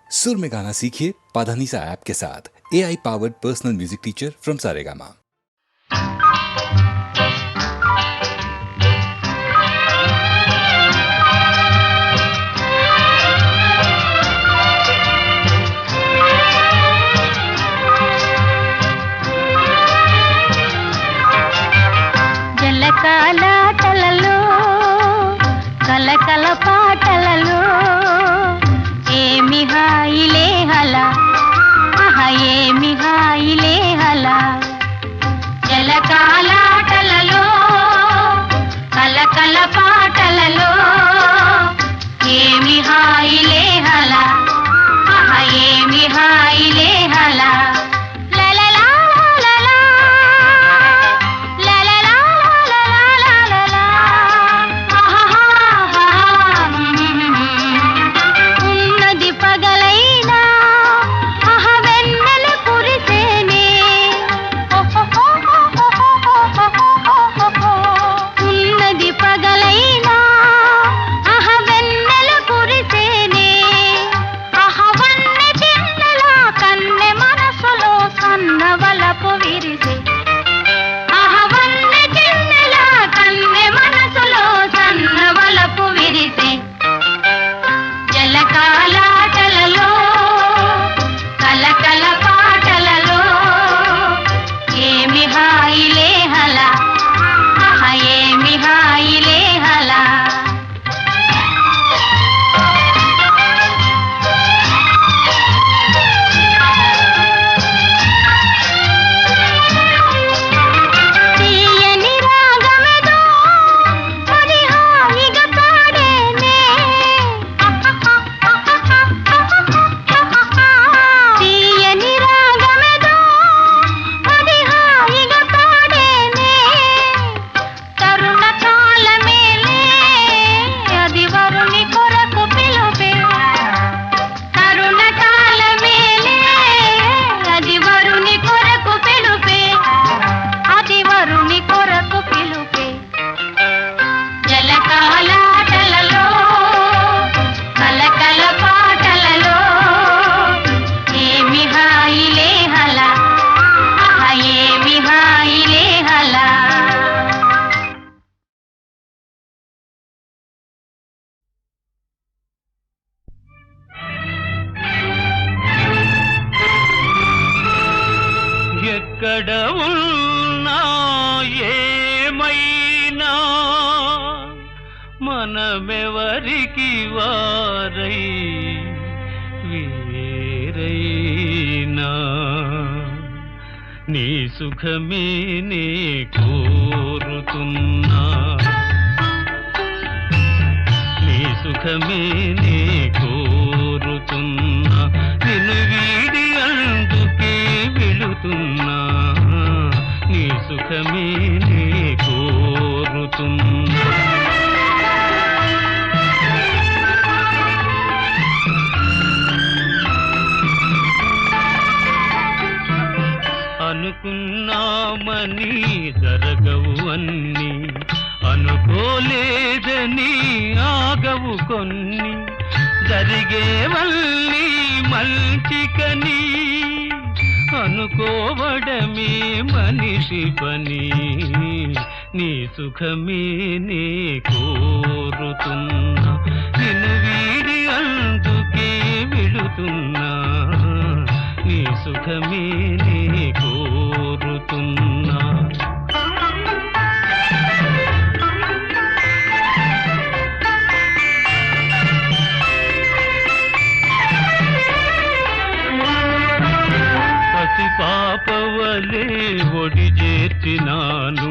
सुर में गाना सीखिए पाधानीसा ऐप के साथ। AI powered personal music teacher from Saregama. జలకాలాటలలో కలకల పాటలలో ఏమి హాయిలే హలా ఆహా ఏమి హాయిలే హలా జలకాలాటలలో కలకల పాటలలో ఏమి హాయిలే హలా ఆహా ఏమి హాయిలే హలా ఎక్కడ ఉన్నా ఏమైనా మనమెవరికి వారై వేరైనా నీ సుఖమే నే కోరుతున్నా నీ సుఖమే నే కోరుతున్నా నిన్ను వీడి అందుకే వెళుతున్నా నీ సుఖమే నే కోరుతున్నా అనుకున్నామని జరగవు అన్ని అనుకోలేదని ఆగవు కొన్ని జరిగేవల్లి మంచికని అనుకోవడమే మనిషి పని నీ సుఖమే నే కోరుతున్నా నిన్ను వీడి అందుకే వెళుతున్నా నీ సుఖమే నే కోరుతున్నా పాపవలే ఒడి చేర్చినాను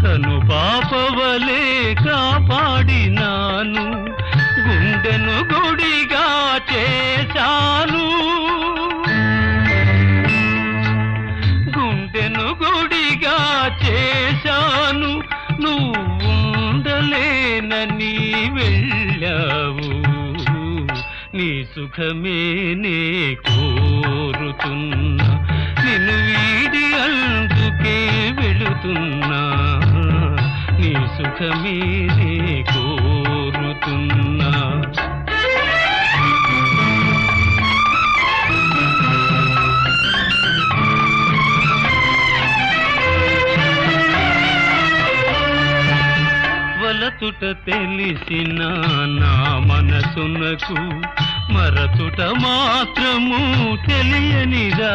కను పాపవలే కాపాడినాను గుండెను గుడిగా చేశాను గుండెను గుడిగా చేశాను నువ్వు ఉండలేనని వెళ్ళావు నీ సుఖమే నే కోరుతున్నా నిన్ను వీడి అందుకే వెళుతున్నా నీ సుఖమే నే కోరుతున్నా తెలిసిన నా మనసునకు మరచుట మాత్రము తెలియనిదా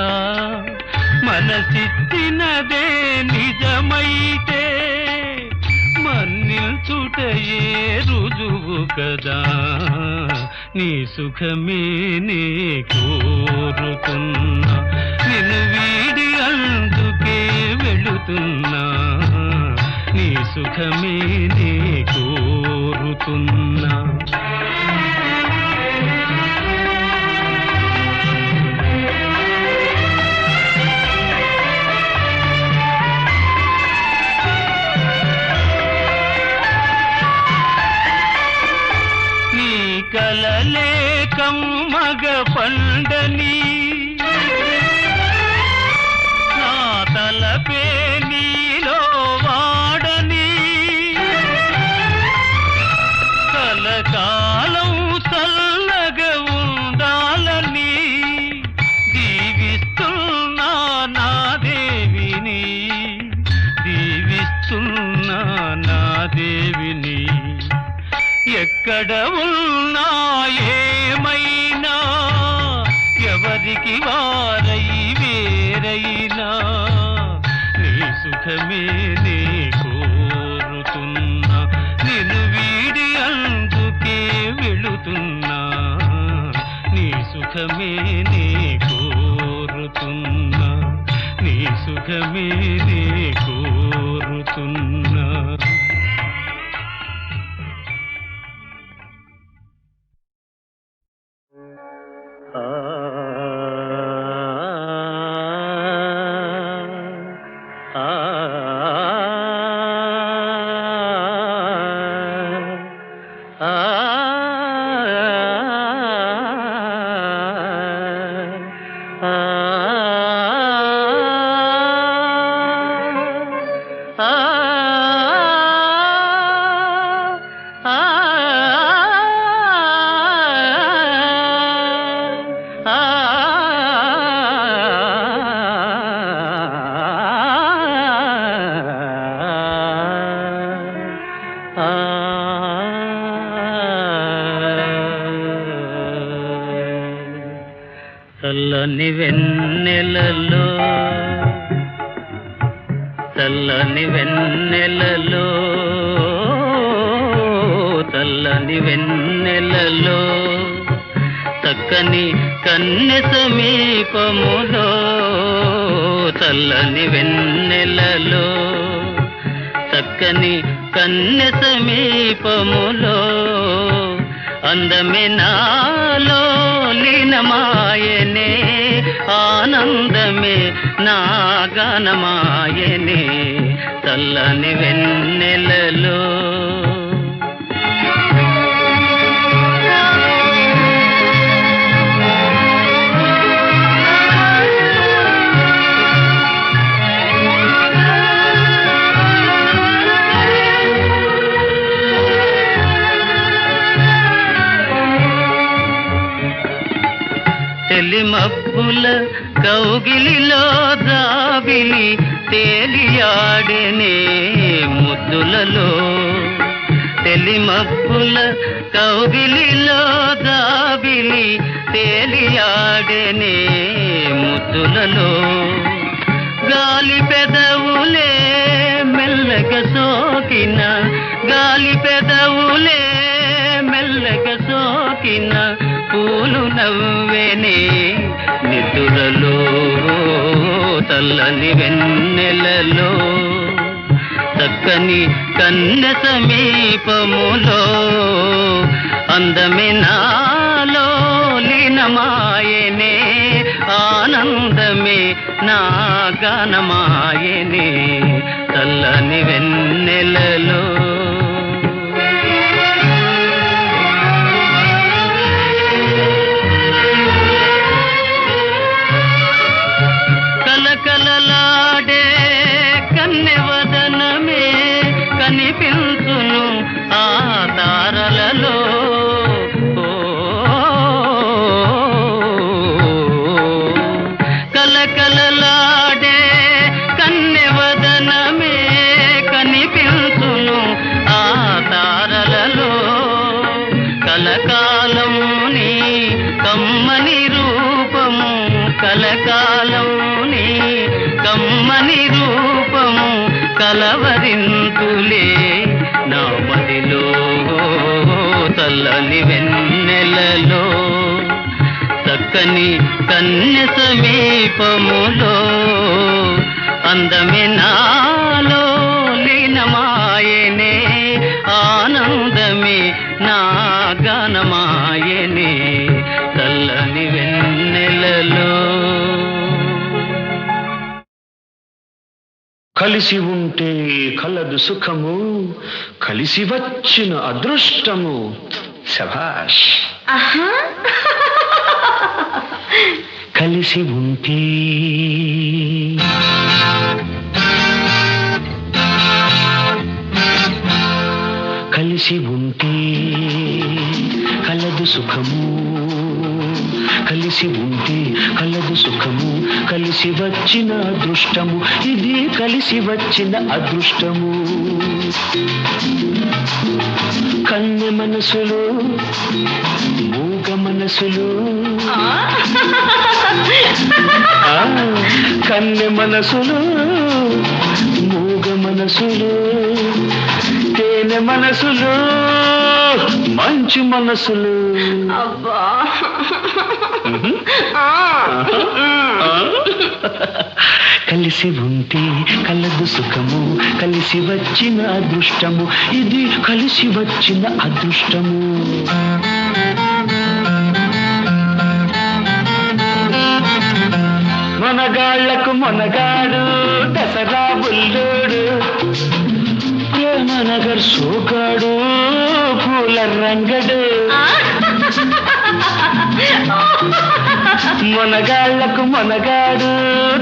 మనసిచ్చినదే నిజమైతే మన్నిల్చుటయే రుజువు కదా నీ సుఖమే నే కోరుతున్నా నిన్ను వీడి అందుకే వెళుతున్నా నీ సుఖమే నే కోరుతున్నా నీ కలలే కమ్మగ పండని నా తలపే నీలో వాడని కలకాలం చల్లగా ఉండాలని దీవిస్తున్నా నా దేవిని దీవిస్తున్నా నా దేవిని ఎక్కడ ఉన్నా ఏమైనా ఎవరికి వారై వేరైనా నీ సుఖమే నే కోరుతున్నా నిన్ను వీడి అందుకే వెళుతున్నా నీ సుఖమే నే కోరుతున్నా నీ సుఖమే నే కోరుతున్నా చల్లని వెన్నెలలో చల్లని వెన్నెలలో చల్లని వెన్నెలలో చక్కని కన్నె సమీపములో చల్లని వెన్నెలలో చక్కని కన్నె సమీపములో అందమే నాలో లీనమాయనే ఆనందమే నా గానమాయనే చల్లని వెన్నెలలో తెలిమబ్బుల కౌగిలిలో జాబిలి తేలియాడనే ముద్దులలో తెలిమబ్బుల కౌగిలిలో జాబిలి తేలియాడనే ముద్దులలో గాలి పెదవులే మెల్లగా సోకిన గాలి పెదవులే మెల్లగా సోకిన పూలు నవ్వేనే నిదురలో చల్లని వెన్నెలలో చక్కని కన్నె సమీపములో అందమే నాలో లీనమాయనే ఆనందమే నా గానమాయనే చల్లని వెన్నెలలో కలకలలాడే కన్నెవదనమే కనిపించును ఆ తారలలో కలకలలాడే కన్నెవదనమే కనిపించును చక్కని కన్య సమీపములో అందమే నాలో లీనమాయనే ఆనందమే నా గానమాయనే చల్లని వెన్నెలలో. కలిసి ఉంటే కలదు సుఖము, కలిసి వచ్చిన అదృష్టము. శభాష్. కలిసి ఉంటే కలిసి ఉంటే కలదు సుఖము, కలిసి ఉంటే కలదు సుఖము, కలిసి వచ్చిన అదృష్టము. ఇది కలిసి వచ్చిన అదృష్టము. కన్నె మనసులు మూగ మనసులు, కన్నె మనసులు మూగ మనసులు, తేనె మనసులు మంచు మనసులు. కలిసి ఉంటే కలదు సుఖము, కలిసి వచ్చిన అదృష్టము. ఇది కలిసి వచ్చిన అదృష్టము. మనగాళ్లకు మనగాడు దసరా బుల్లోడు, ప్రేమనగర్ సోగాడు పూల రంగడు. మనగాళ్లకు మనగాడు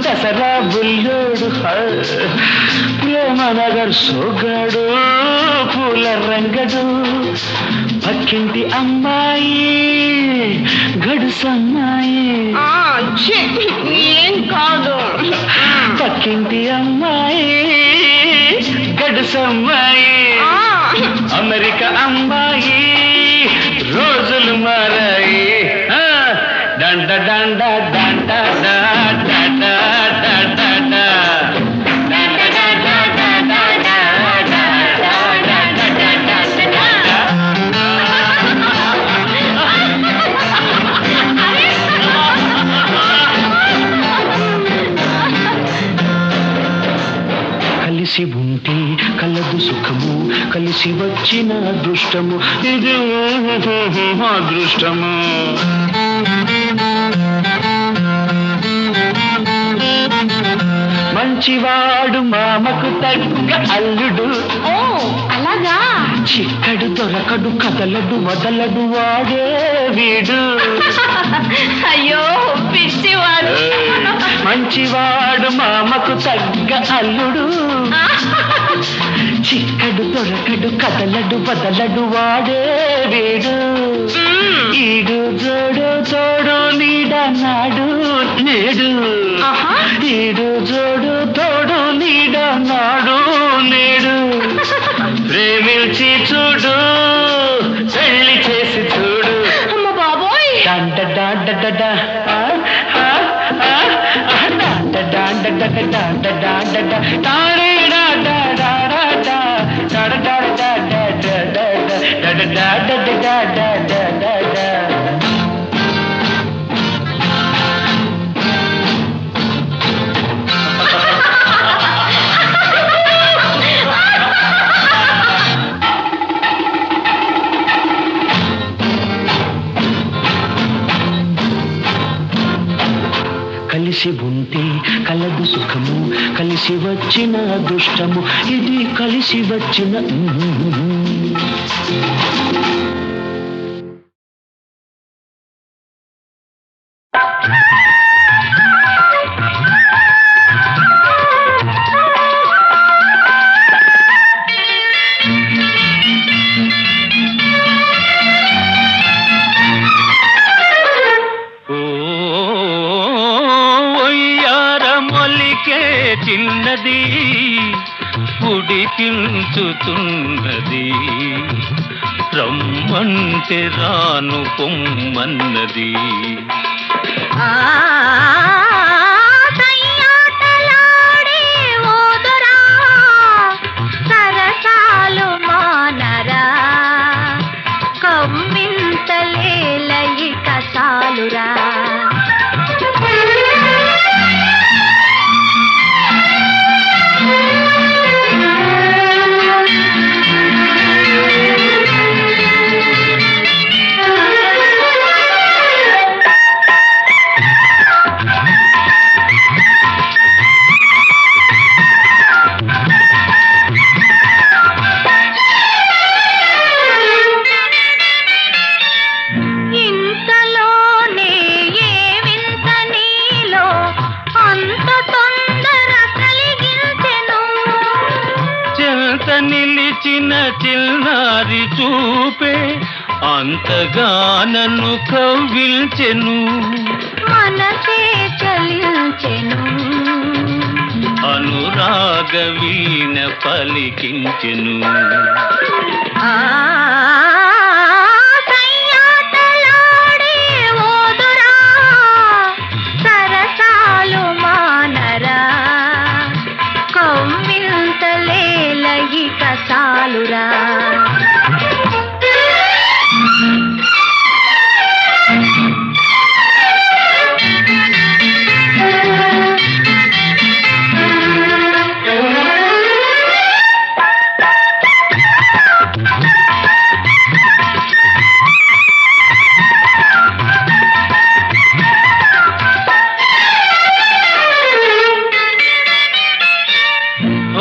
దసరా బుల్లోడు, ప్రేమనగర్ సోగాడు పూల రంగడు. పక్కింటి అమ్మాయి గడుసమ్మాయి, ఏం కాదు. పక్కింటి అమ్మాయి గడుసమ్మాయి, అమెరికా అమ్మాయి రోజులు మారాయి. డండ డండ డండ డండ డండ. కలిసి ఉంటే కలదు సుఖము, కలిసి వచ్చిన అదృష్టము. ఇది అదృష్టము. మంచివాడు మామకు తగ్గ అల్లుడు, అలాగా. చిక్కడు దొరకడు కదలడు వదలడు వాడే వీడు. అయ్యో పిచ్చివాడు. మంచివాడు మామకు తగ్గ అల్లుడు, చిక్కడు దొరకడు కదలడు వదలడు వాడే వీడు. ఈడు జోడు తోడు నీడన్నాడు నేడు, ఈడు జోడు తోడు నీడన్నాడు నేడు. ప్రేమించి చూడు పెళ్లి చేసి చూడు. అమ్మ బాబోయ్. డండ డండ డండ డండ డండ డండ డండ డండ డాడే డాడా డాడా డాడా డాడా డాడా డాడా డాడా డాడా డాడా. కలిసి ఉంటే కలదు సుఖము, కలిసి వచ్చిన అదృష్టము. ఇది కలిసి వచ్చిన చిన్నది ఉడికించుతున్నది, రమ్మంటే రాను పొమ్మన్నది. సరసాలు మానరా కమ్మింతలేల ఇక చాలురా. నిలిచిన చిన్నారి చూపే అంతగా నన్ను కవ్విల్చెను. మనసే చలించెను. అనురాగ వీణ పలికించెను. సయ్యాటలాడే ఓదురా, సరసాలు మానరా, కవ్వింతలేల ఇక చాలురా.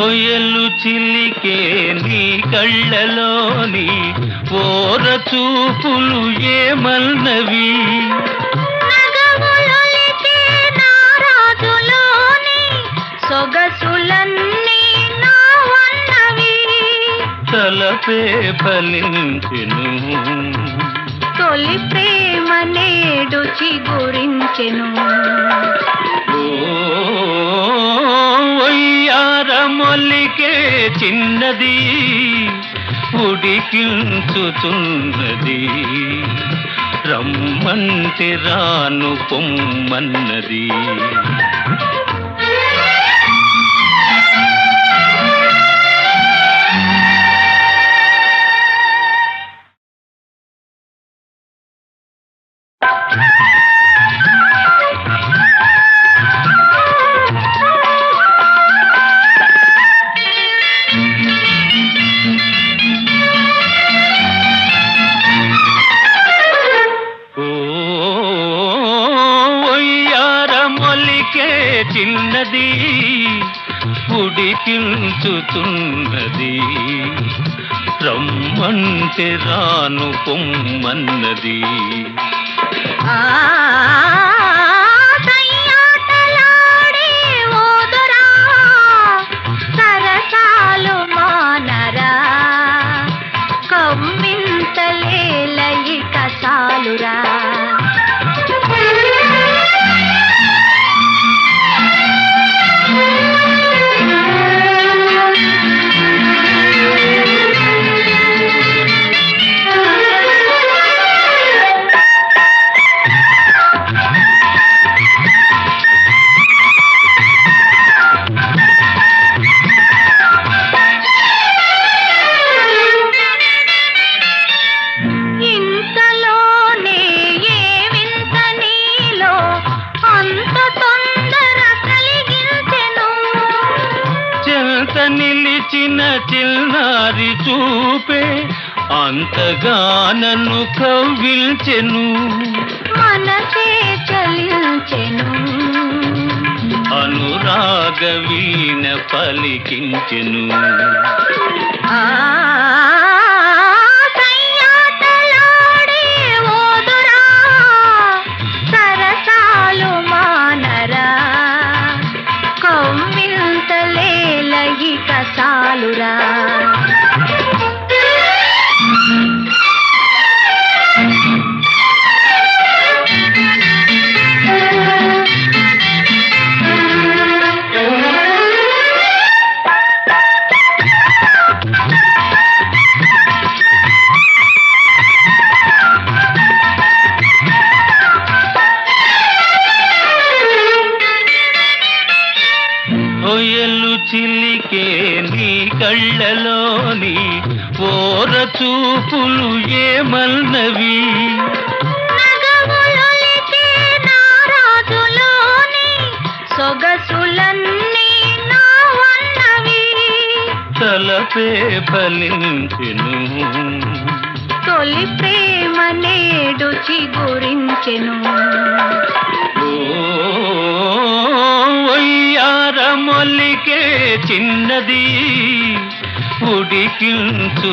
ఒయలు చిలికే నీ కళ్ళలోని ఓర చూపులు ఏమన్నవి. నగములొలికే నారాజులోని సొగసులన్నీ నావన్నవి. తలపే ఫలించెను. తొలి ప్రేమ నేడు చిగురించెను. మొల్లికే చిన్నది ఉడికించుతున్నది. రమ్మంటే రాను పొమ్మన్నది. చిన్నది ఉడికించుతున్నది. రమ్మంటే రాను పొమ్మన్నది. సయ్యాటలాడే ఓదురా, సరసాలు మానరా, కవ్వింతలేల ఇక చాలురా. నిలిచిన చిన్నారి చూపే అంతగా నన్ను కవ్విల్చెను. మనసే చలించెను. అనురాగ వీణ పలికించెను. సయ్యాటలాడే ఓదురా, సరసాలు మానరా, కవ్వింతలేల ఇక చాలురా. ఒయలు చిలికే నీ కళ్ళలోని ఓర చూపులు ఏమన్నవి. నగములొలికే నారాజులోని సొగసులన్నీ నావన్నవి. తలపే ఫలించెను. తొలి ప్రేమ నేడు చిగురించెను. మొల్లికే చిన్నది ఉడికించుతున్నది.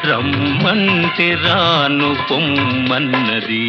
రమ్మంటే రాను పొమ్మన్నది.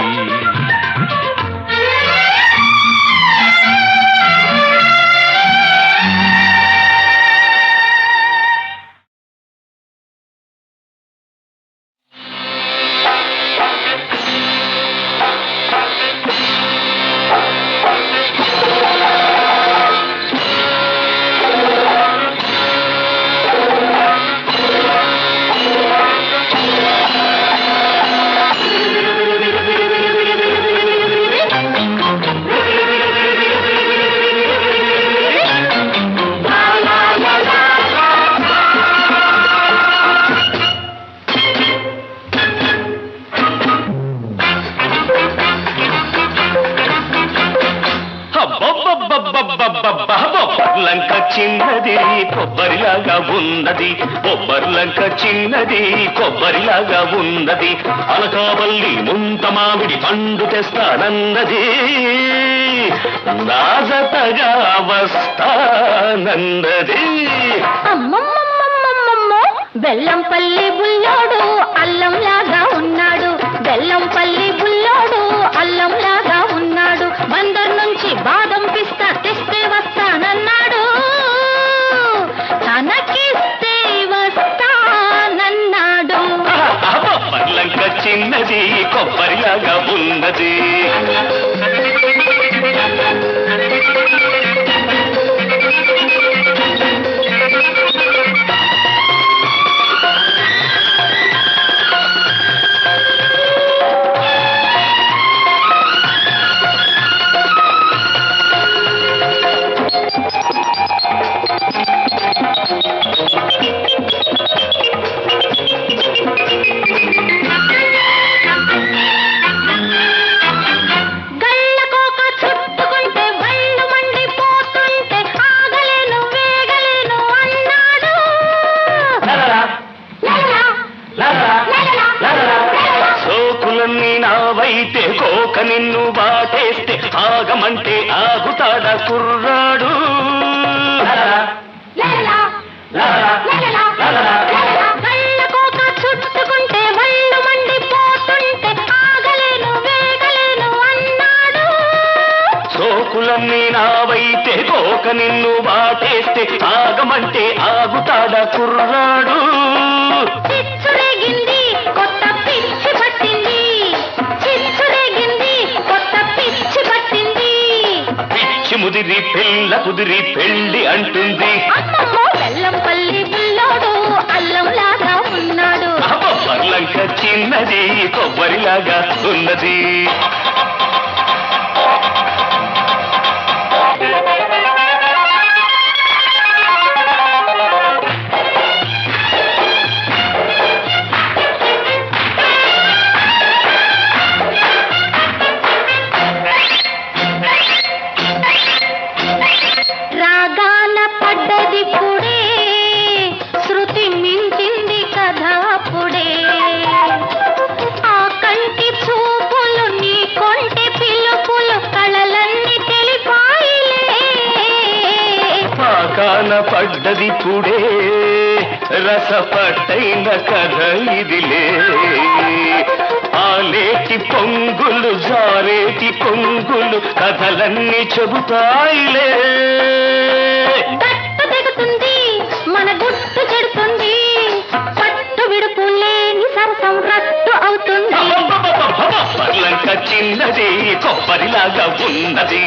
బొబ్బర్లంక చిన్నది కొబ్బరిలాగా ఉన్నది, బొబ్బర్లంక చిన్నది కొబ్బరిలాగా ఉన్నది, అలకావల్లి ముంత మామిడి పండు తెస్తానన్నది, నాజతగా వస్తానన్నది. అమ్మమ్మమ్మమ్మమ్మమ్మో బెల్లంపల్లి బుల్లోడు అల్లంలాగా ఉన్నాడు, బెల్లంపల్లి బుల్లోడు అల్లంలాగా ఉన్నాడు, బందర్ నుంచి బాదం పిస్తా తెస్తే వస్తానన్నాడు, తనకిస్తే వస్తానన్నాడు. బొబ్బర్లంక చిన్నది కొబ్బరిలాగా ఉన్నది. నావైతే కోక నిన్ను బాటేస్తే ఆగమంటే ఆగుతాడా కుర్రాడు. చుట్టుకుంటే వళ్ళు మండిపోతుంటే ఆగలేను వేగలేను అన్నాడు. సోకులన్నీ నావైతే కోక నిన్ను బాటేస్తే ఆగమంటే ఆగుతాడా కుర్రాడు. చిచ్చురేగింది కొత్త పిచ్చి పట్టింది, చిచ్చురేగింది కొత్త పిచ్చి పట్టింది, పిచ్చి ముదిరి పెళ్ళ కుదిరి పెళ్ళి అంటుంది. అమ్మమ్మో బెల్లంపల్లి బుల్లోడు అల్లంలాగా ఉన్నాడు, బొబ్బర్లంక చిన్నది కొబ్బరిలాగా ఉన్నది. రాగాల పడ్డది పుడే శృతి మించింది కదా పుడే, ఆ కంటి చూపులు నీ కొంటె పిలుపులు కళలన్నీ తెలిపాయిలే. పాకాన పడ్డది పుడే రసపట్టైన కథ ఇదిలే, ఆలేటి పొంగులు జారేటి పొంగులు కథలన్నీ చెబుతాయిలే. గట్టు దిగుతుంది మన గుట్టు చెడుతుంది, పట్టు విడుపు లేని సరసం రట్టు అవుతుంది. బొబ్బర్లంక చిన్నది కొబ్బరిలాగా ఉన్నది.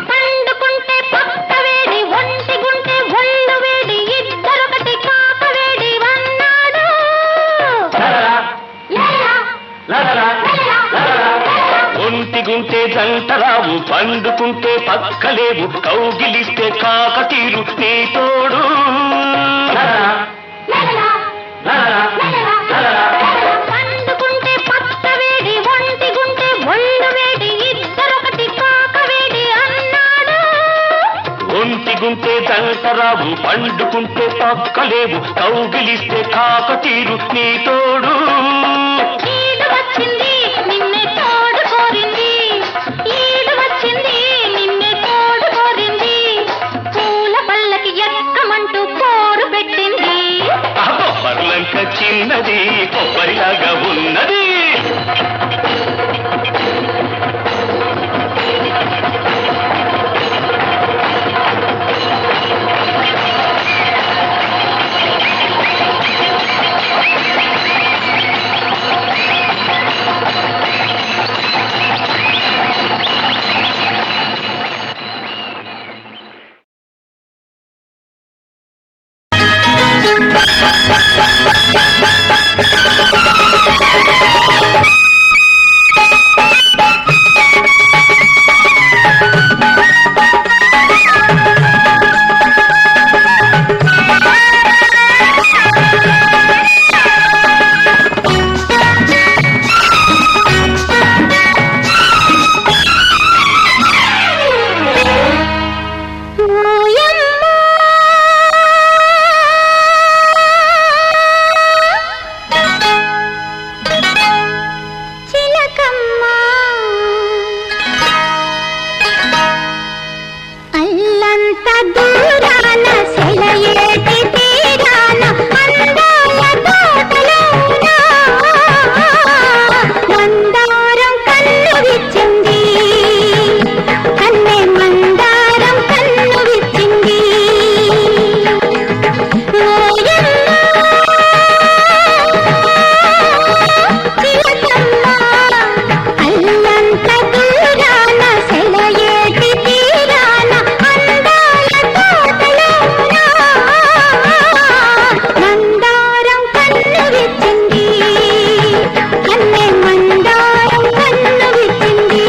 పండుకుంటే పక్క వేడి ఒంటి గుంటే ఒళ్ళు వేడి ఇద్దరొకటి కాక వేడి అన్నాడు. ఒంటిగుంటే జంటరావు పండుకుంటే పక్కలేవు కౌగిలిస్తే కాకతీరు నీ తోడు. పండుకుంటే పక్క వేడి ఒంటి గుంటే ఒళ్ళు వేడి ఇద్దరొకటి కాక వేడి అన్నాడు. ఒంటిగుంటే జంటరావు పండుకుంటే పక్కలేవు కౌగిలిస్తే కాకతీరు నీ తోడు. ఈడు వచ్చింది నిన్నే తోడు కోరింది, ఈడు వచ్చింది నిన్నే తోడు కోరింది, పూల పల్లకి ఎక్కమంటూ పోరు పెట్టింది. బొబ్బర్లంక చిన్నది కొబ్బరిలాగా ఉన్నది. దూరాన సెలయేటి తీరాన అందాల తోటలోన మందారం కన్ను విచ్చింది కన్నె మందారం కన్ను విచ్చింది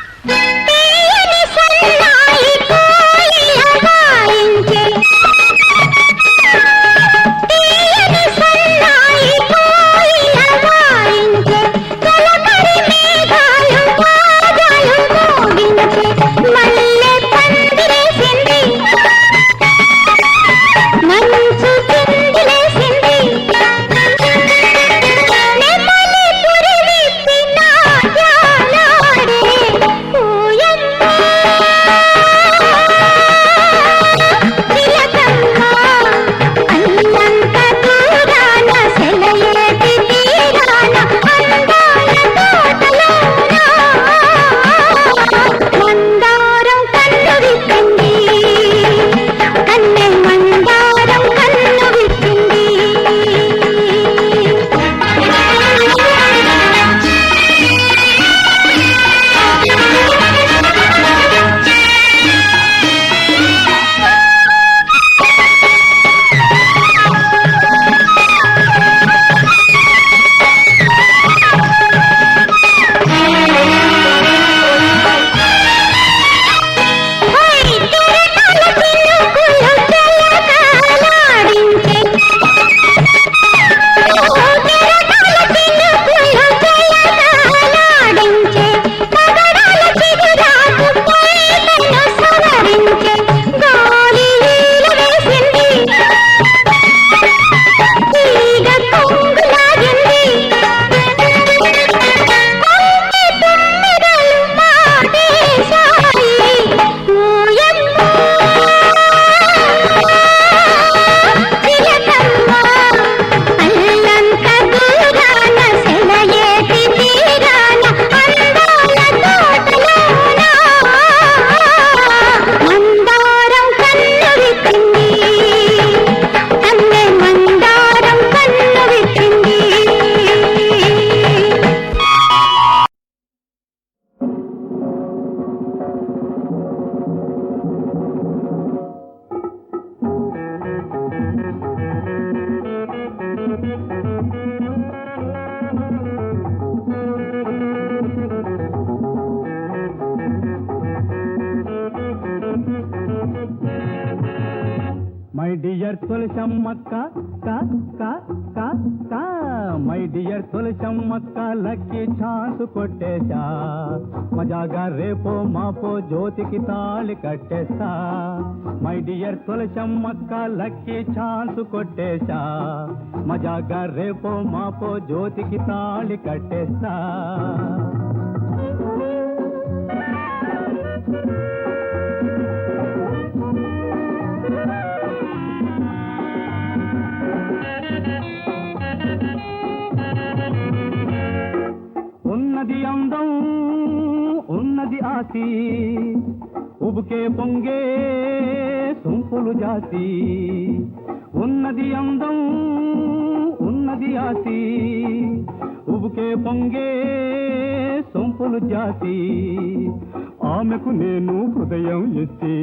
తీయని సన్నాయి కోయిల వాయించే తీయని సన్నాయి కోయిల వాయించే తొలకరి మేఘాలు బాజాలు మోగించే మల్లె పందిరేసింది మంచు చిందిలేసింది నెమలి పురి విప్పి నాట్యాలాడే ఊయమ్మ తిలకమ్మ అల్లంత దూరాన సెలయేటి తీరాన అందాల తోటలోన మందారం కన్ను విప్పింది కన్నె మందారం కన్ను విప్పింది హై కెరటాల చినుకులు జలకాలాడించే కెరటాల చినుకులు జలకాలాడించే పగడాల చిగురాకు పైటను సవరించే గాలి లీల వేసింది తీగ కొంగులాగింది కొంగి తుమ్మెదలు మాటేశాయి ఊయమ్మ తిలకమ్మ అల్లంత దూరాన సెలయేటి తీరాన అందాల తోటలోన మందారం కన్ను విప్పింది కన్నె మందారం కన్ను విప్పింది మై డియర్ తులసమ్మక్క కా కా కా కా మై డియర్ తులసమ్మక్క లక్కీ ఛాన్స్ కొట్టేశా మజాగా రేపో మాపో జ్యోతికి తాళి కట్టేస్తా మై డియర్ తులసమ్మక్క లక్కీ ఛాన్స్ కొట్టేశా మజాగా రేపో మాపో జ్యోతికి తాళి కట్టేస్తా ఉన్నది అందం ఉన్నది ఆసి ఉబుకే పొంగే సొంపులు జాసి ఉన్నది అందం ఉన్నది ఆసి ఉబుకే పొంగే సొంపులు జాసి ఆమెకు నేను హృదయం ఇచ్చి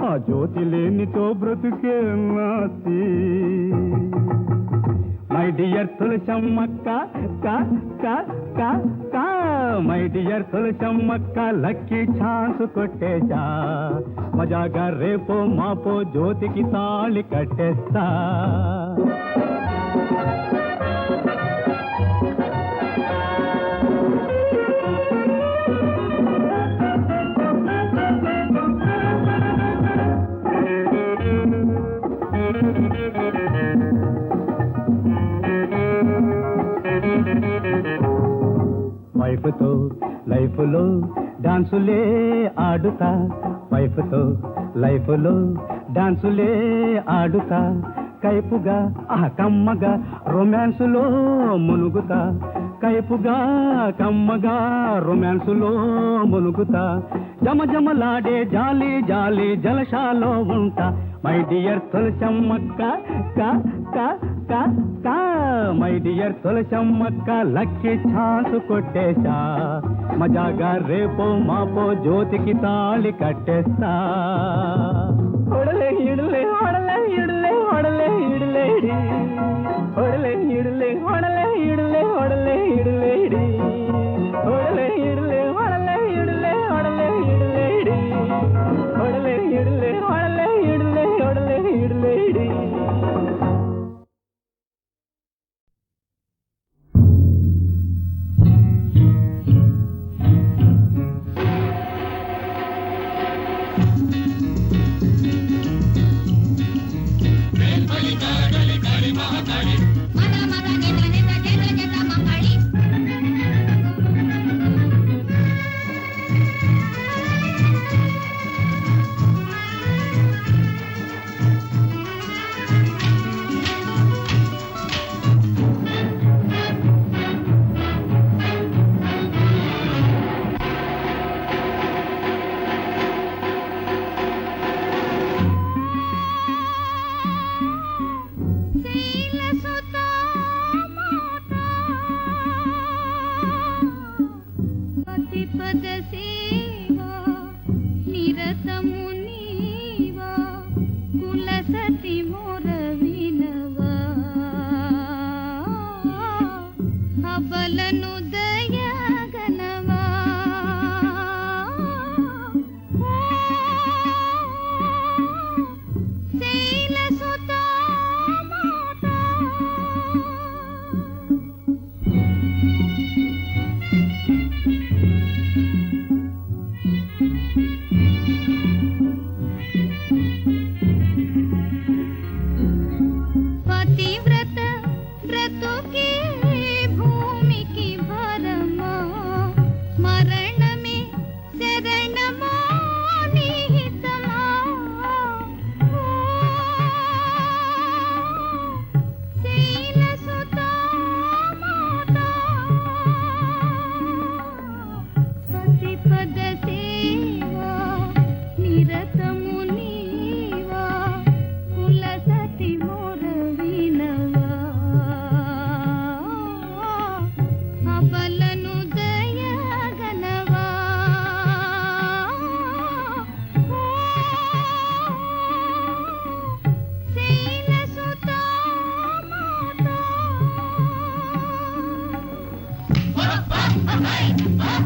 ఆ జ్యోతి లేనితో బ్రతుకే నాసి మై డియర్ తులసమ్మక్క కా కా కా కా మై డియర్ తులసమ్మక్క లక్కీ ఛాన్స్ కొట్టేశా మజాగా రేపో మాపో జ్యోతికి తాళి కట్టేస్తా వైఫ్తో లైఫ్లో డాన్సులే ఆడుతా, వైఫ్తో లైఫ్లో డాన్సులే ఆడుతా, కైపుగా కమ్మగా రొమాన్సులో మునుగుతా, కైపుగా కమ్మగా రొమాన్సులో మునుగుతా, జమజమలాడే జాలి జాలి జలశాలో ఉంటా, మై డియర్ తులసమ్మక్క కా కా కా కా, మై డియర్ తులసమ్మక్క లక్కీ ఛాన్స్ కొట్టేశా, మజాగా రేపో మాపో జ్యోతికి తాళి కట్టేస్తా. ఒడలే ఇడలే ఒడలే ఇడలే ఒడలే ఇడలేడి, ఒడలే ఇడలే ఒడలే ఇడలే ఒడలే ఇడలేడి, ఒడలే ఇడలే ఒడలే ఇడలే ఒడలే ఇడలేడి, ఒడలే ఇడలే ఒడలే ఇడలే ఒడలే ఇడలేడి.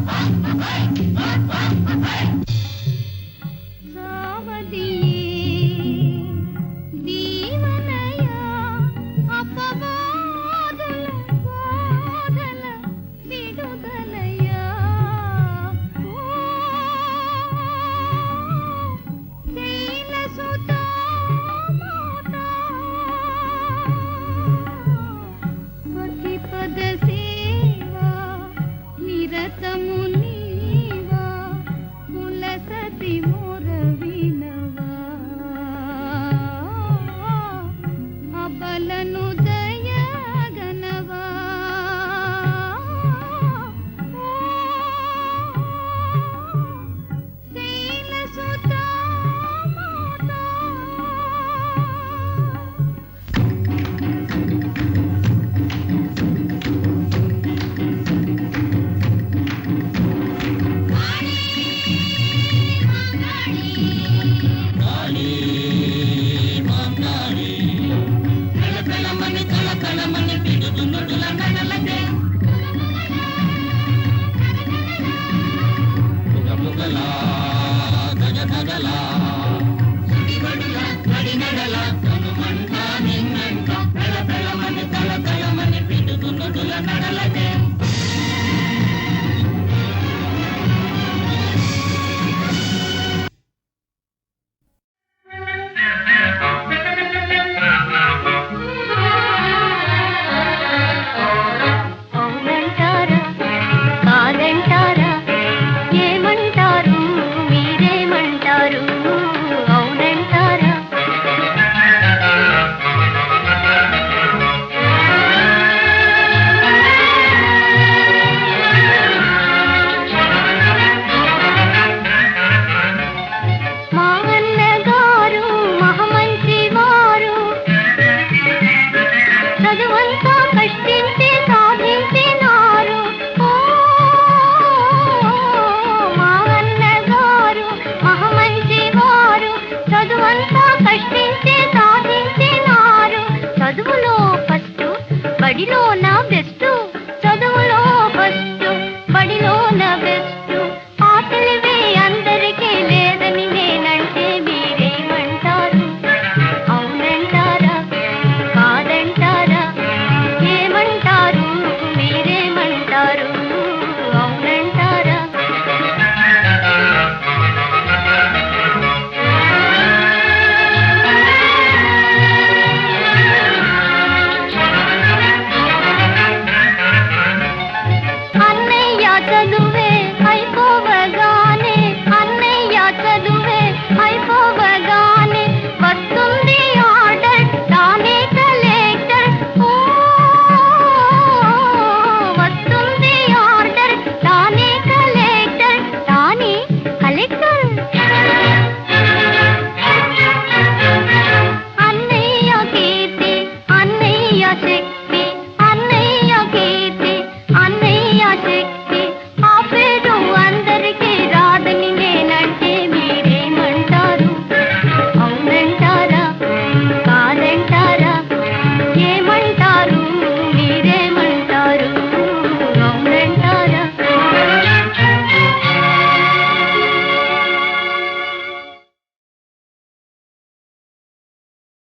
Bye.